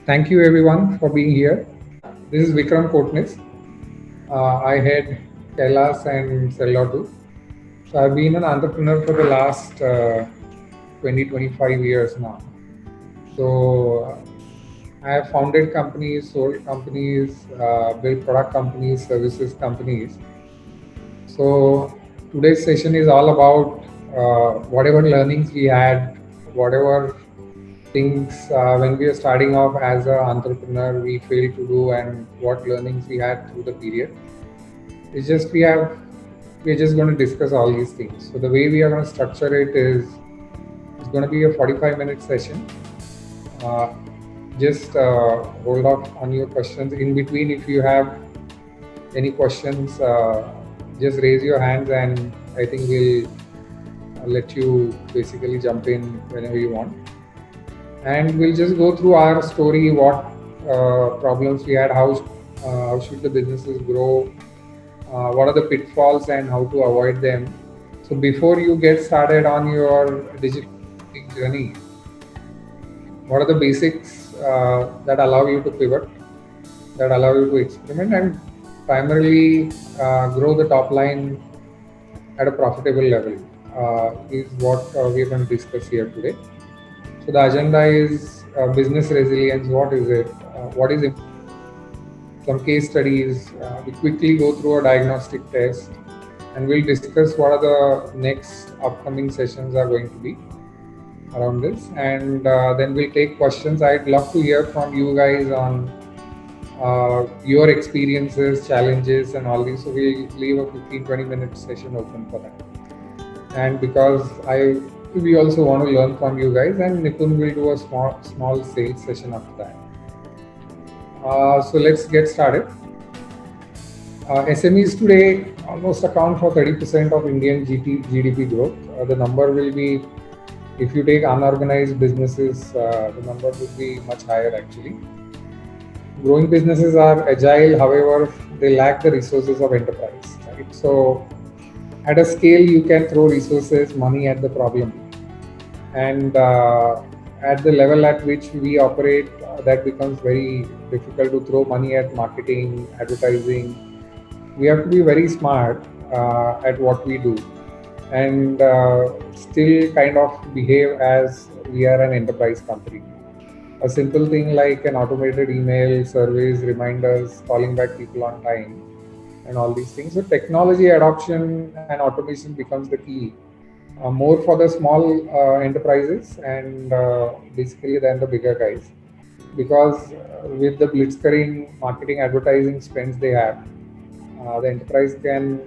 Thank you everyone for being here. This is Vikram Kotnis. I head Kailas and Sellautu. So I've been an entrepreneur for the last 25 years now. So I have founded companies, sold companies, built product companies, services companies. So today's session is all about whatever learnings we had, whatever things when we are starting off as an entrepreneur we failed to do, and what learnings we had through the period. It's just we're just going to discuss all these things. So the way we are going to structure it is it's going to be a 45-minute session. Uh, just hold off on your questions in between. If you have any questions, just raise your hands, and I think we'll let you basically jump in whenever you want. And we'll just go through our story, what problems we had, how should the businesses grow, what are the pitfalls and how to avoid them. So before you get started on your digital marketing journey, what are the basics that allow you to pivot, that allow you to experiment, and primarily grow the top line at a profitable level is what we are going to discuss here today. So the agenda is business resilience. What is it? What is it? Some case studies. We quickly go through a diagnostic test, and we'll discuss what are the next upcoming sessions are going to be around this, and then we'll take questions. I'd love to hear from you guys on your experiences, challenges, and all these. So we'll leave a 15-20 minute session open for that. And because we also want to learn from you guys, and Nipun will do a small sales session after that. So let's get started. SMEs today almost account for 30% of Indian GDP growth. The number will be, if you take unorganized businesses, the number would be much higher actually. Growing businesses are agile, however, they lack the resources of enterprise. Right? So at a scale, you can throw resources, money at the problem, and at the level at which we operate, that becomes very difficult to throw money at marketing, advertising. We have to be very smart at what we do, and still kind of behave as we are an enterprise company. A simple thing like an automated email, surveys, reminders, calling back people on time, and all these things. So technology adoption and automation becomes the key, more for the small enterprises, and basically than the bigger guys, because with the blitzkrieg marketing advertising spends they have, the enterprise can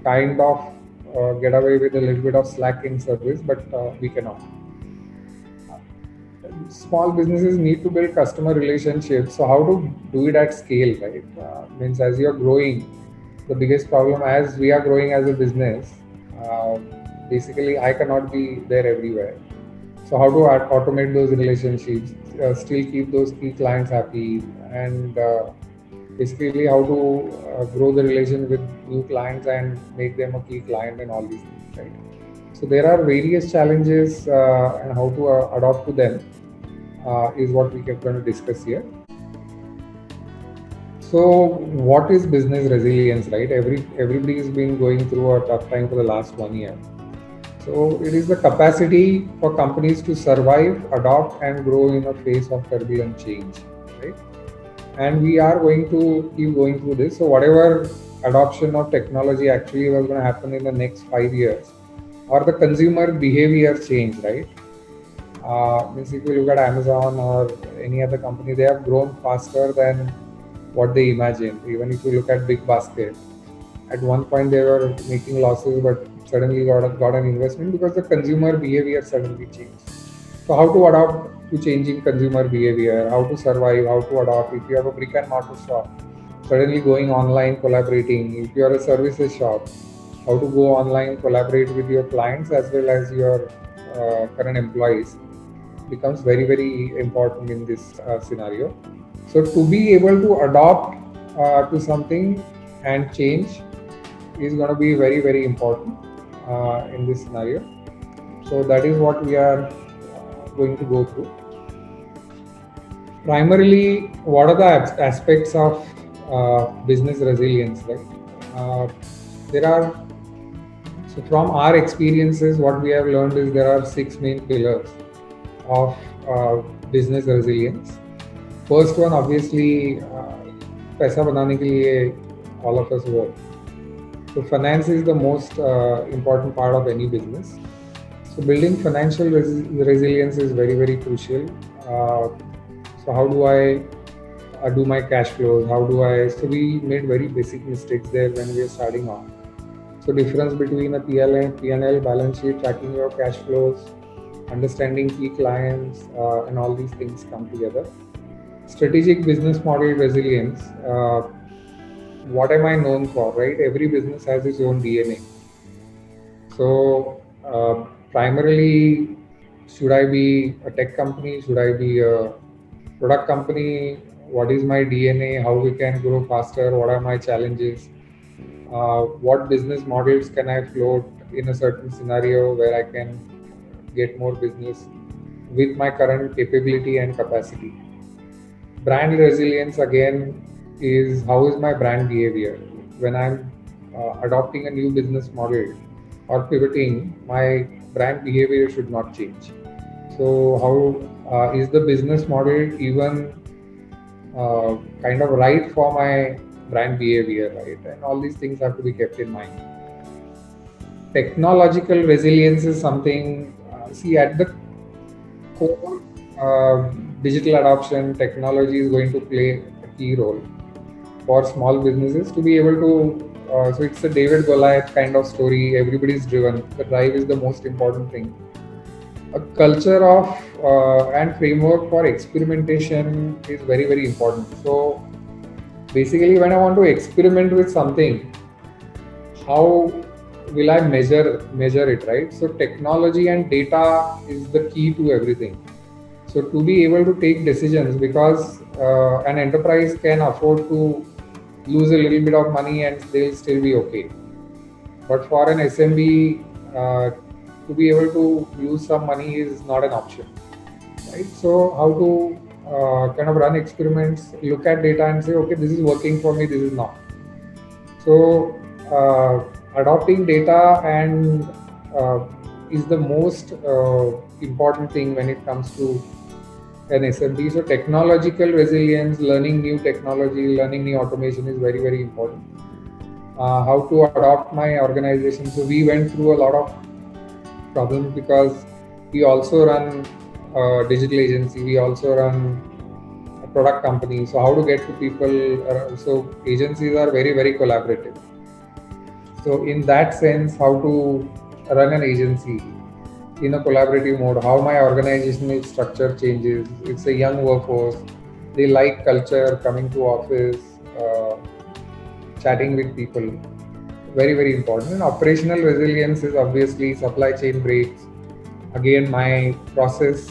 kind of get away with a little bit of slack in service, but we cannot. Small businesses need to build customer relationships. So how to do it at scale, right? Means as you're growing, the biggest problem as we are growing as a business, uh, basically I cannot be there everywhere. So how to automate those relationships, still keep those key clients happy, and basically how to grow the relation with new clients and make them a key client and all these things, right? So there are various challenges, and how to adopt to them is what we are going to discuss here. So what is business resilience, right? Everybody has been going through a tough time for the last 1 year. So it is the capacity for companies to survive, adopt, and grow in a face of turbulent change, right? And we are going to keep going through this. So whatever adoption of technology actually was going to happen in the next 5 years, or the consumer behavior change, right? Means if you look at Amazon or any other company, they have grown faster than what they imagined. Even if you look at Big Basket, at one point they were making losses, but suddenly got an investment because the consumer behavior suddenly changed. So how to adapt to changing consumer behavior, how to survive, how to adopt. If you have a brick and mortar shop, suddenly going online, collaborating. If you are a services shop, how to go online, collaborate with your clients as well as your current employees becomes very, very important in this scenario. So to be able to adopt to something and change is going to be very, very important in this scenario. So that is what we are going to go through. Primarily, what are the aspects of business resilience, right? Uh, there are, so from our experiences, what we have learned is there are six main pillars of uh, business resilience. First one, obviously, पैसा बनाने के लिए all of us work. So finance is the most important part of any business. So building financial resilience is very, very crucial. Uh, so how do I do my cash flows? How do I? So we made very basic mistakes there when we were starting off. So difference between a P&L balance sheet, tracking your cash flows, understanding key clients, and all these things come together. Strategic business model resilience. What am I known for, right? Every business has its own DNA. So primarily, should I be a tech company? Should I be a product company? What is my DNA? How we can grow faster? What are my challenges? What business models can I float in a certain scenario where I can get more business with my current capability and capacity? Brand resilience again is how is my brand behavior when I'm adopting a new business model or pivoting. My brand behavior should not change. So how is the business model even kind of right for my brand behavior, right? And all these things have to be kept in mind. Technological resilience is something, see, at the core, digital adoption, technology is going to play a key role for small businesses to be able to. So it's a David Goliath kind of story. Everybody's driven. The drive is the most important thing. A culture of and framework for experimentation is very, very important. So basically, when I want to experiment with something, how will I measure it, right? So technology and data is the key to everything. So to be able to take decisions, because an enterprise can afford to lose a little bit of money and they'll still be okay. But for an SMB, to be able to lose some money is not an option, right? So how to kind of run experiments, look at data and say, okay, this is working for me, this is not. So adopting data and is the most important thing when it comes to an SMB. So technological resilience, learning new technology, learning new automation is very, very important. How to adopt my organization. So we went through a lot of problems because we also run a digital agency. We also run a product company. So how to get to people. So agencies are very, very collaborative. So in that sense, how to run an agency in a collaborative mode, how my organizational structure changes. It's a young workforce. They like culture, coming to office, chatting with people. Very, very important. And operational resilience is obviously supply chain breaks. Again, my process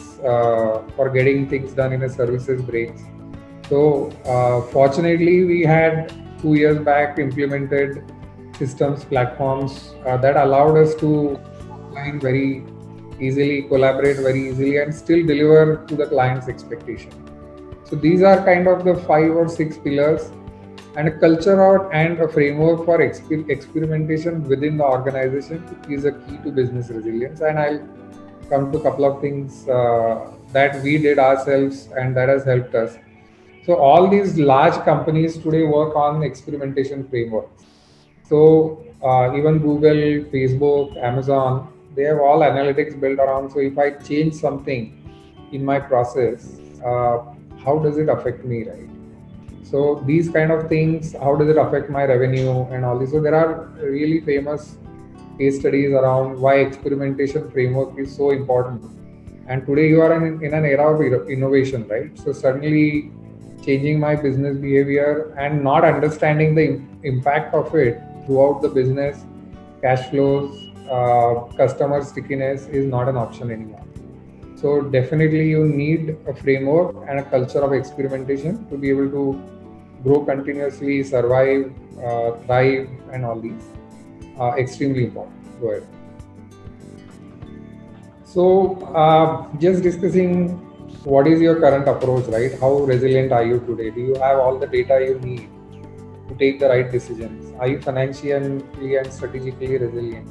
for getting things done in a services breaks. So fortunately, we had 2 years back implemented systems, platforms that allowed us to online very easily, collaborate very easily, and still deliver to the client's expectation. So these are kind of the 5 or 6 pillars, and a culture and a framework for experimentation within the organization is a key to business resilience. And I'll come to a couple of things that we did ourselves and that has helped us. So all these large companies today work on experimentation frameworks. So even Google, Facebook, Amazon, they have all analytics built around. So if I change something in my process, how does it affect me, right? So these kind of things, how does it affect my revenue and all this? So there are really famous case studies around why experimentation framework is so important. And today you are in an era of innovation, right? So suddenly changing my business behavior and not understanding the impact of it throughout the business, cash flows, customer stickiness is not an option anymore. So definitely you need a framework and a culture of experimentation to be able to grow continuously, survive, thrive, and all these. Extremely important. Go ahead. So just discussing what is your current approach, right? How resilient are you today? Do you have all the data you need to take the right decisions? Are you financially and strategically resilient?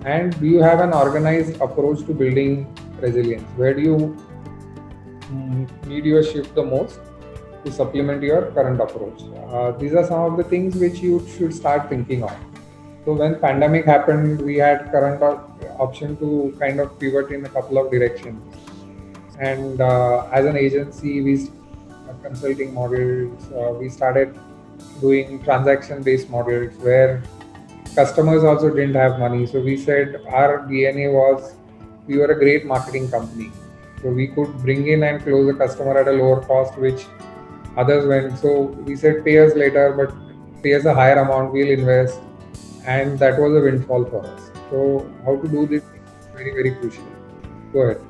And do you have an organized approach to building resilience? Where do you need your shift the most to supplement your current approach? These are some of the things which you should start thinking of. So when pandemic happened, we had current option to kind of pivot in a couple of directions. And as an agency, consulting models. We started doing transaction-based models where customers also didn't have money. So we said our DNA was we were a great marketing company. So we could bring in and close a customer at a lower cost, which others went. So we said pay us later, but pay us a higher amount, we'll invest. And that was a windfall for us. So how to do this is very, very crucial. Go ahead.